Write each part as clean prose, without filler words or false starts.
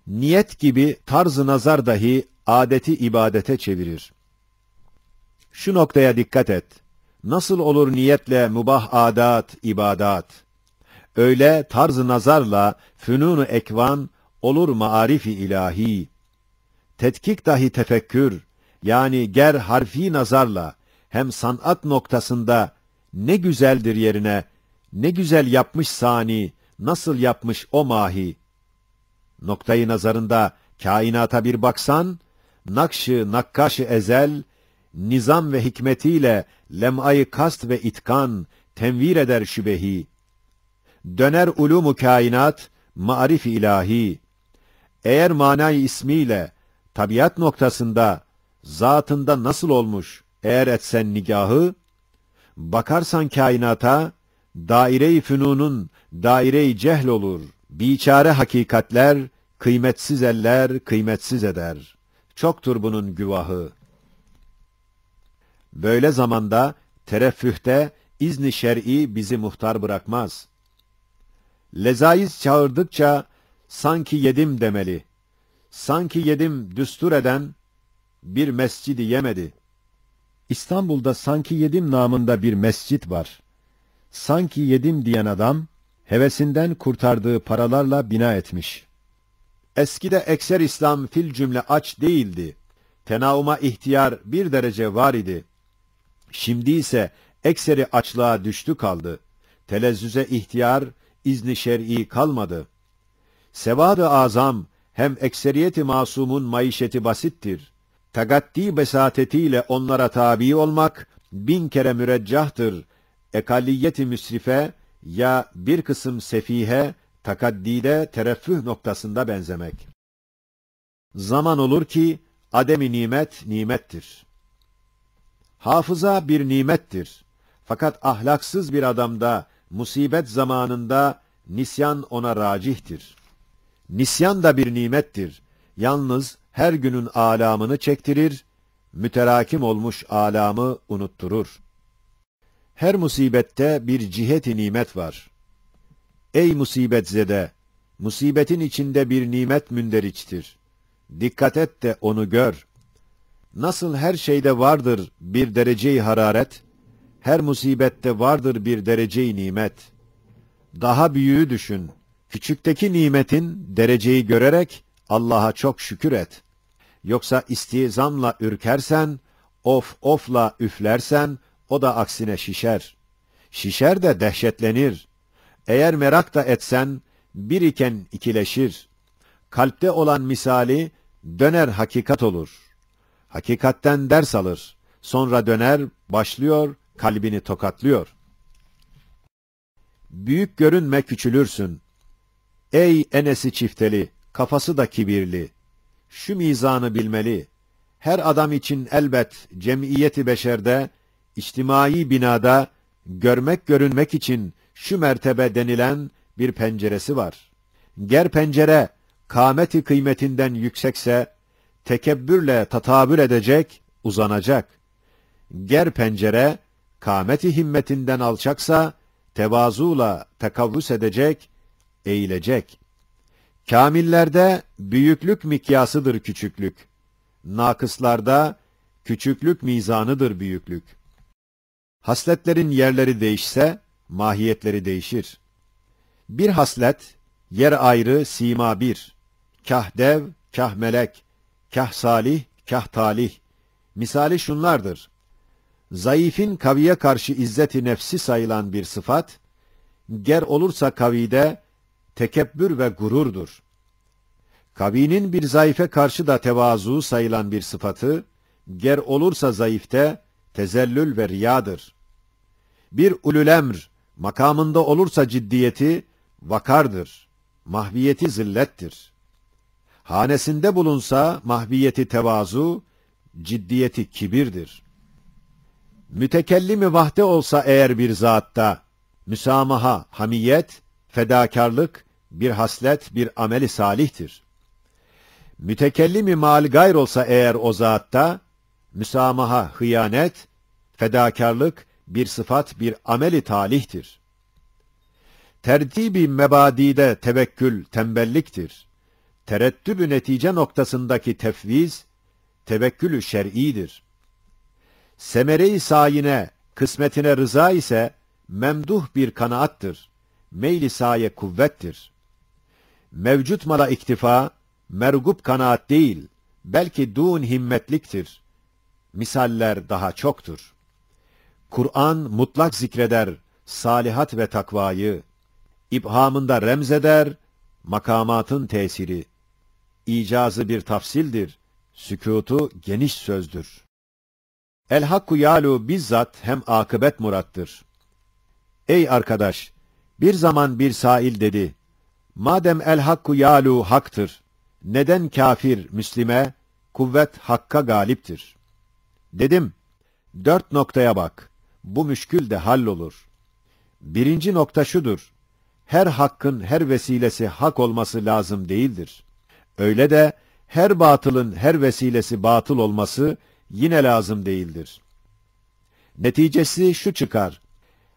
Niyet gibi tarz-ı nazar dahi adeti ibadete çevirir. Şu noktaya dikkat et. Nasıl olur niyetle mübah adat, ibadat? Öyle tarz-ı nazarla fünun-u ekvan olur marif-i ilahi. Tetkik dahi tefekkür, yani ger harfi nazarla hem sanat noktasında ne güzeldir yerine, ne güzel yapmış sani, nasıl yapmış o mahi. Noktayı nazarında kainata bir baksan, nakşı nakkaş-ı ezel, nizam ve hikmetiyle lem'ayı kast ve itkan tenvir eder şübehi. Döner ulûm-u kainat, marif-i ilahi. Eğer manayı ismiyle, tabiat noktasında, zatında nasıl olmuş, eğer etsen nigahı, bakarsan kainata, daire-i fünunun daire-i cehl olur. Biçare hakikatler, kıymetsiz eller, kıymetsiz eder. Çoktur bunun güvahı. Böyle zamanda, tereffühte, izni şer'i bizi muhtar bırakmaz. Lezaiz çağırdıkça, sanki yedim demeli. Sanki yedim düstur eden, bir mescidi yemedi. İstanbul'da sanki yedim namında bir mescit var. Sanki yedim diyen adam, hevesinden kurtardığı paralarla bina etmiş. Eskide ekser İslam fil cümle aç değildi. Tenauma ihtiyar bir derece var idi. Şimdi ise ekseri açlığa düştü kaldı. Telezzüze ihtiyar, izni şer'i kalmadı. Sevad-ı azam, hem ekseriyeti masumun maişeti basittir. Tagaddi besatetiyle onlara tabi olmak, 1000 kere müreccahtır. Ekalliyeti müsrife, ya bir kısım sefihe, takaddide tereffüh noktasında benzemek. Zaman olur ki, ademi nimet, nimettir. Hafıza bir nimettir. Fakat ahlaksız bir adamda, musibet zamanında, nisyan ona racihtir. Nisyan da bir nimettir. Yalnız her günün alamını çektirir, müterakim olmuş alamı unutturur. Her musibette bir cihet-i nimet var. Ey musibetzede, musibetin içinde bir nimet münderiçtir. Dikkat et de onu gör. Nasıl her şeyde vardır bir derece-i hararet, her musibette vardır bir derece-i nimet. Daha büyüğü düşün. Küçükteki nimetin dereceyi görerek Allah'a çok şükür et. Yoksa istizamla ürkersen, of ofla üflersen, o da aksine şişer. Şişer de dehşetlenir. Eğer merak da etsen, bir iken ikileşir. Kalpte olan misali, döner hakikat olur. Hakikatten ders alır. Sonra döner, başlıyor, kalbini tokatlıyor. Büyük görünme küçülürsün. Ey enesi çifteli, kafası da kibirli. Şu mizanı bilmeli. Her adam için elbet cemiyeti beşerde, içtimai binada, görmek görünmek için şu mertebe denilen bir penceresi var. Ger pencere, kâmeti kıymetinden yüksekse, tekebbürle tatabül edecek, uzanacak. Ger pencere, kâmeti himmetinden alçaksa, tevazuyla tekavvüs edecek, eğilecek. Kâmillerde büyüklük mikyasıdır küçüklük. Nakıslarda küçüklük mizanıdır büyüklük. Hasletlerin yerleri değişse, mahiyetleri değişir. Bir haslet, yer ayrı, sima bir. Kah dev, kah melek, kah salih, kah talih. Misali şunlardır. Zayıfın kaviye karşı izzeti nefsi sayılan bir sıfat, ger olursa kavide, tekebbür ve gururdur. Kavinin bir zayıfe karşı da tevazu sayılan bir sıfatı, ger olursa zayıfte, tezellül ve riyadır. Bir ulul-emr, makamında olursa ciddiyeti, vakardır. Mahviyeti zillettir. Hanesinde bulunsa, mahviyeti tevazu, ciddiyeti kibirdir. Mütekellimi vahde olsa eğer bir zatta, müsamaha, hamiyet, fedakarlık, bir haslet, bir ameli salihtir. Mütekellimi mal gayr olsa eğer o zatta, müsamaha, hıyanet, fedakarlık, bir sıfat, bir ameli talihtir. Tertibi mebadide tevekkül, tembelliktir. Tereddüb-ü netice noktasındaki tefviz, tevekkül-ü şer'idir. Semere-i sayine, kısmetine rıza ise, memduh bir kanaattır. Meyl-i saye kuvvettir. Mevcut mala iktifa, mergup kanaat değil, belki dûn himmetliktir. Misaller daha çoktur. Kur'an mutlak zikreder, salihat ve takvayı, İbhamında remzeder, makamatın tesiri. İcazı bir tafsildir, sükûtu geniş sözdür. El-Hakku yâlu bizzat hem akıbet murattır. Ey arkadaş, bir zaman bir sail dedi, madem el-Hakku yâlu haktır, neden kafir Müslime, kuvvet Hakk'a galiptir? Dedim, 4 noktaya bak, bu müşkül de hallolur. Birinci nokta şudur, her hakkın her vesilesi hak olması lazım değildir. Öyle de her batılın her vesilesi batıl olması yine lazım değildir. Neticesi şu çıkar,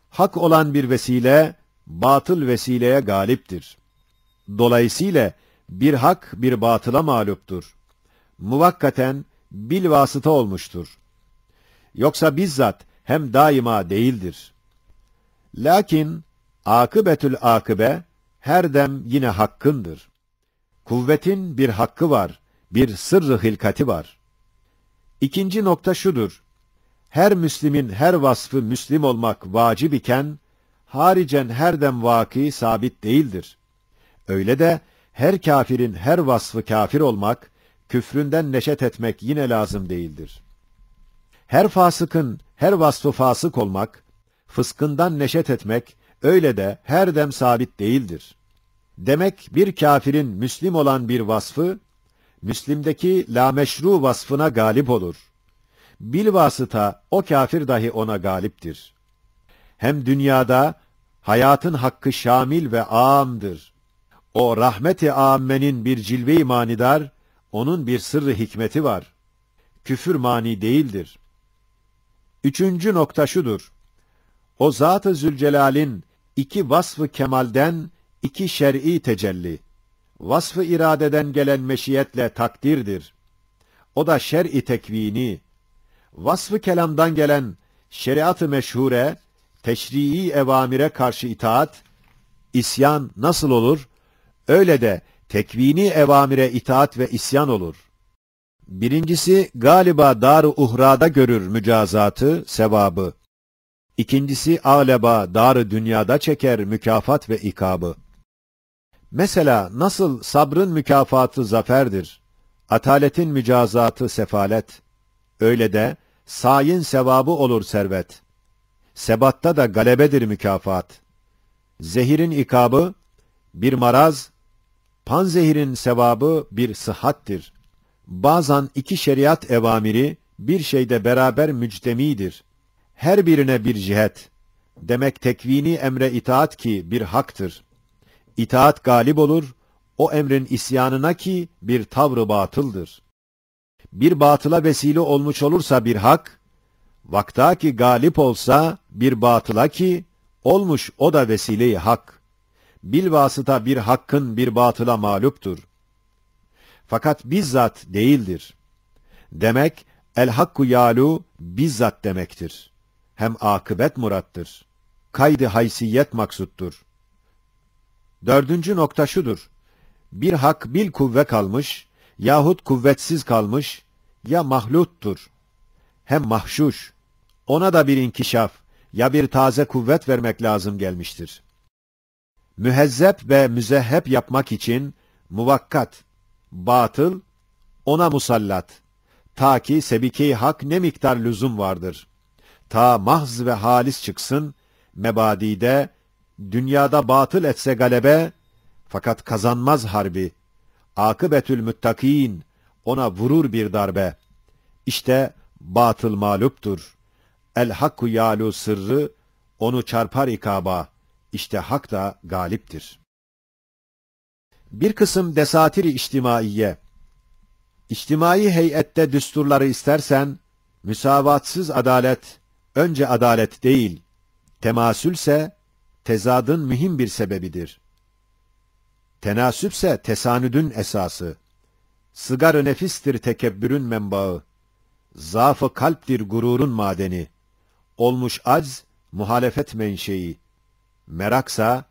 hak olan bir vesile, batıl vesileye galiptir. Dolayısıyla bir hak bir batıla mağluptur. Muvakkaten bilvasıta olmuştur. Yoksa bizzat hem daima değildir. Lakin akıbetül akıbe her dem yine hakkındır. Kuvvetin bir hakkı var, bir sırrı hilkati var. İkinci nokta şudur, her Müslimin her vasfı Müslim olmak vacip iken, haricen her dem vaki sabit değildir. Öyle de her kafirin her vasfı kafir olmak, küfründen neşet etmek yine lazım değildir. Her fasıkın her vasfı fasık olmak, fıskından neşet etmek, öyle de her dem sabit değildir. Demek bir kafirin Müslim olan bir vasfı, Müslim'deki lameşru vasfına galip olur. Bilvasıta o kafir dahi ona galiptir. Hem dünyada hayatın hakkı şamil ve âmdır. O rahmet-i âmmenin bir cilve-i manidar, onun bir sırrı hikmeti var. Küfür mani değildir. Üçüncü nokta şudur. O Zat-ı Zülcelal'in iki vasf-ı kemalden iki şer'i tecelli. Vasf-ı iradeden gelen meşiyetle takdirdir. O da şer-i tekvini. Vasf-ı kelamdan gelen şeriat-ı meşhure, teşrii evamire karşı itaat, isyan nasıl olur? Öyle de tekvini evamire itaat ve isyan olur. Birincisi galiba dar-ı uhrada görür mücazatı, sevabı. İkincisi âleba dar-ı dünyada çeker mükafat ve ikabı. Mesela nasıl sabrın mükafatı zaferdir, ataletin mücazatı sefalet, öyle de sayin sevabı olur servet. Sebatta da galebedir mükafat. Zehirin ikabı bir maraz, panzehirin sevabı bir sıhhattir. Bazen iki şeriat evamiri bir şeyde beraber müctemidir. Her birine bir cihet. Demek tekvini emre itaat ki bir haktır. İtaat galip olur, o emrin isyanına ki bir tavrı batıldır. Bir batıla vesile olmuş olursa bir hak, vakta ki galip olsa bir batıla ki olmuş o da vesile-i hak. Bilvasıta bir hakkın bir batıla mağluptur. Fakat bizzat değildir. Demek el-hakku yâlu bizzat demektir. Hem akıbet murattır. Kaydı haysiyet maksuttur. Dördüncü nokta şudur. Bir hak bil kuvve kalmış, yahut kuvvetsiz kalmış, ya mahluttur. Hem mahşuş. Ona da bir inkişaf, ya bir taze kuvvet vermek lazım gelmiştir. Mühezzep ve müzehhep yapmak için muvakkat, batıl, ona musallat. Ta ki sebike-i hak ne miktar lüzum vardır. Ta mahz ve halis çıksın, mebadide, dünyada batıl etse galebe, fakat kazanmaz harbi. Akıbetül müttakîn, ona vurur bir darbe. İşte batıl mağluptur. El-Hakku yâlu sırrı, onu çarpar ikaba. İşte hak da galiptir. Bir kısım desatir-i içtimaiye. İçtimai heyette düsturları istersen, müsavatsız adalet, önce adalet değil, temasülse, tezadın mühim bir sebebidir. Tenasüpse tesanüdün esası. Sıgar-ı nefistir tekebbürün menbaı. Zaaf-ı kalptir gururun madeni. Olmuş acz, muhalefet menşei. Meraksa,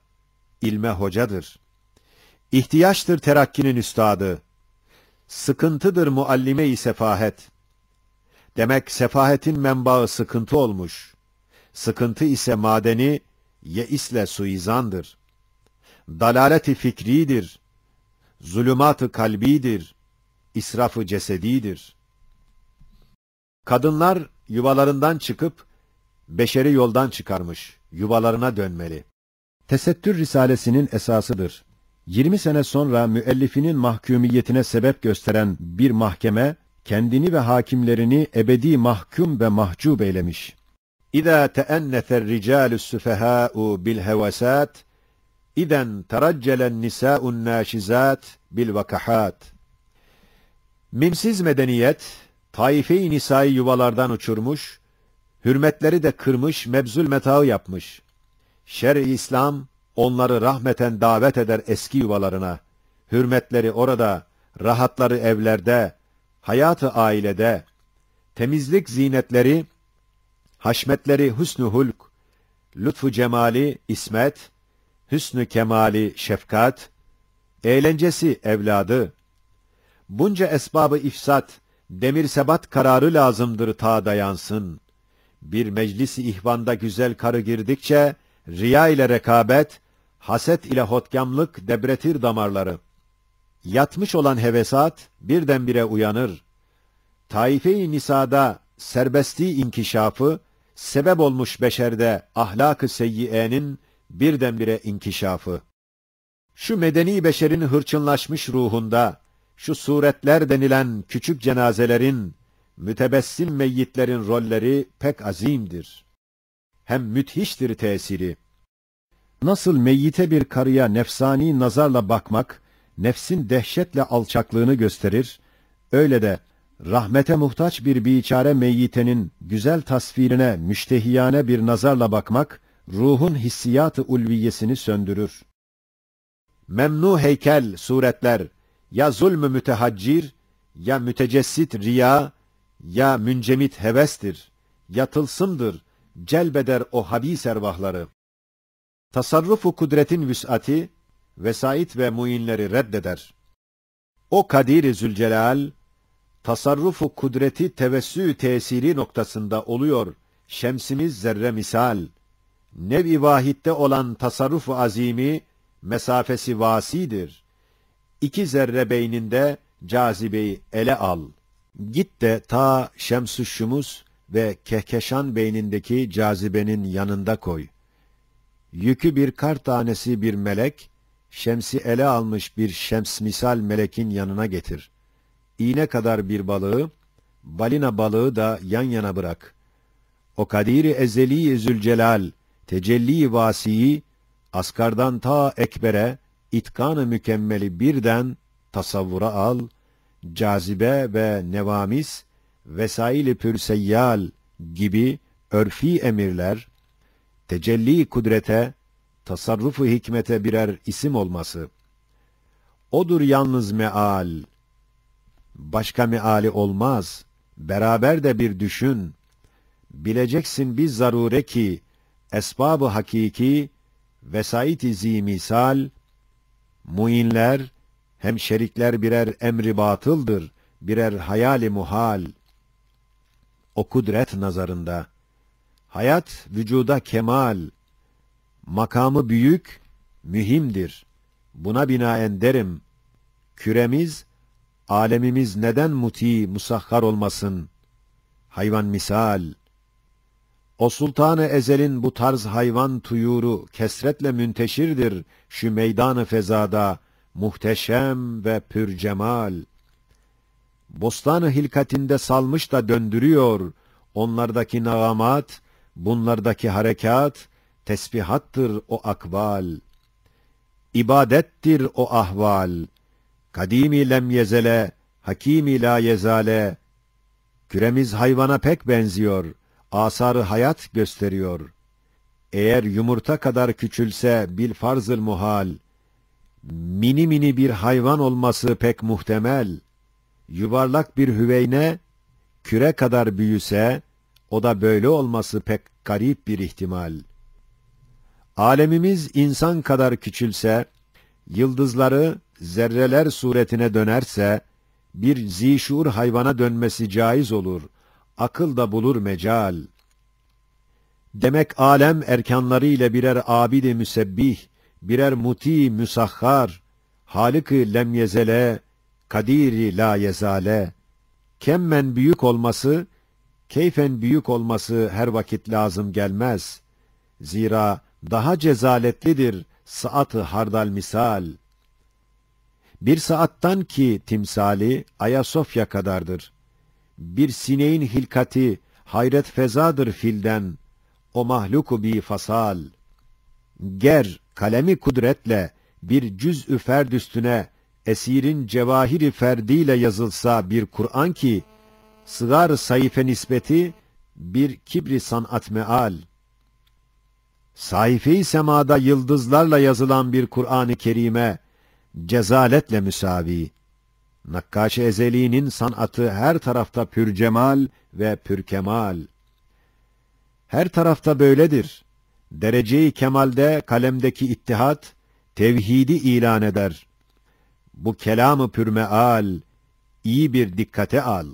ilme hocadır. İhtiyaçtır terakkinin üstadı. Sıkıntıdır muallime-i sefahet. Demek sefahetin menbaı sıkıntı olmuş. Sıkıntı ise madeni, yeisle suizandır. Dalaleti fikridir. Zulümat-ı kalbidir. İsraf-ı cesedidir. Kadınlar yuvalarından çıkıp, beşeri yoldan çıkarmış, yuvalarına dönmeli. Tesettür Risalesi'nin esasıdır. 20 sene sonra müellifinin mahkumiyetine sebep gösteren bir mahkeme, kendini ve hakimlerini ebedi mahkum ve mahcup eylemiş. İzâ teennether ricâlü's süfehâ'u bil hevesât, İzen teraccelen nisâ'un nâşizât bil vakahât. Mimsiz medeniyet, taife-i nisâ'yı yuvalardan uçurmuş, hürmetleri de kırmış, mebzul metağı yapmış. Şer-i İslam, onları rahmeten davet eder eski yuvalarına. Hürmetleri orada, rahatları evlerde, hayatı ailede, temizlik zinetleri, haşmetleri hüsnü hulk, lütfu cemali ismet, hüsnü kemali şefkat, eğlencesi evladı. Bunca esbabı ifsat, demir sebat kararı lazımdır ta dayansın. Bir meclis-i ihvanda güzel karı girdikçe, riya ile rekabet, haset ile hotkamlık debretir damarları. Yatmış olan hevesat birdenbire uyanır. Taife-i nisada serbestliği inkişafı, sebep olmuş beşerde ahlak-ı seyyiyenin birdenbire inkişafı. Şu medeni beşerin hırçınlaşmış ruhunda, şu suretler denilen küçük cenazelerin, mütebessim meyyitlerin rolleri pek azimdir. Hem müthiştir tesiri. Nasıl meyyite bir karıya nefsani nazarla bakmak, nefsin dehşetle alçaklığını gösterir, öyle de rahmete muhtaç bir biçare meyyitenin güzel tasvirine müştehiyane bir nazarla bakmak, ruhun hissiyat-ı ulviyesini söndürür. Memnu heykel suretler, ya zulmü mütehaccir, ya mütecessit riya, ya müncemit hevestir, ya tılsımdır, celbeder o habis ervahları. Tasarrufu kudretin vüs'ati, vesait ve muinleri reddeder. O Kadir-i Zülcelal, tasarrufu kudreti tevessü tesiri noktasında oluyor, şemsimiz zerre misal. Nev-i vahitte olan tasarrufu azimi, mesafesi vasidir. 2 zerre beyninde cazibeyi ele al. Git de ta Şems-ü Şumus ve Kehkeşan beynindeki cazibenin yanında koy. Yükü bir kar tanesi bir melek, şemsi ele almış bir şems misal melekin yanına getir. İğne kadar bir balığı, balina balığı da yan yana bırak. O Kadir-i Ezeli-i Zülcelal, tecelli-i vasiyi, asgardan ta ekbere, itkan-ı mükemmeli birden tasavvura al, cazibe ve nevamis, vesail-i pürseyyal gibi örfi emirler, tecelli kudrete, tasarrufu hikmete birer isim olması. Odur yalnız meal. Başka meali olmaz. Beraber de bir düşün. Bileceksin biz zarure ki, esbab-ı hakiki, vesait-i zimisal, muinler, hem şerikler birer emri batıldır, birer hayali muhal. O kudret nazarında, hayat vücuda kemal, makamı büyük, mühimdir. Buna binaen derim, küremiz, alemimiz neden muti, musahhar olmasın? Hayvan misal. O sultan-ı ezelin bu tarz hayvan tuyuru kesretle münteşirdir şu meydan-ı fezada, muhteşem ve pürcemal. Bostan-ı hilkatinde salmış da döndürüyor, onlardaki nağamat, bunlardaki harekat, tesbihattır o akval. İbadettir o ahval. Kadimi lem yezele, hakimi la yezale. Küremiz hayvana pek benziyor, asarı hayat gösteriyor. Eğer yumurta kadar küçülse bil farzıl muhal, mini mini bir hayvan olması pek muhtemel. Yuvarlak bir hüveyne, küre kadar büyüse, o da böyle olması pek garip bir ihtimal. Alemimiz insan kadar küçülse, yıldızları zerreler suretine dönerse, bir zişur hayvana dönmesi caiz olur, akıl da bulur mecal. Demek alem erkanları ile birer abid-i müsebbih, birer muti müsahhar, Halık-ı lem yezele, kadiri la yezale, kemmen büyük olması, keyfen büyük olması her vakit lazım gelmez. Zira daha cezaletlidir saat-ı hardal misal. Bir saattan ki timsali Ayasofya kadardır. Bir sineğin hilkati hayret fezadır filden, o mahluku bi fasal. Ger kalemi kudretle bir cüz-ü ferd üstüne esirin cevahiri ferdiyle yazılsa bir Kur'an ki, sığar sayfe nispeti bir kibri sanat meal. Sayfe-i semada yıldızlarla yazılan bir Kur'an-ı Kerime, cezaletle müsavi. Nakkaş-ı Ezeli'nin sanatı her tarafta pürcemal ve pürkemal. Her tarafta böyledir. Derece-i kemalde kalemdeki ittihat, tevhidi ilan eder. Bu kelam-ı pürmeal, iyi bir dikkate al.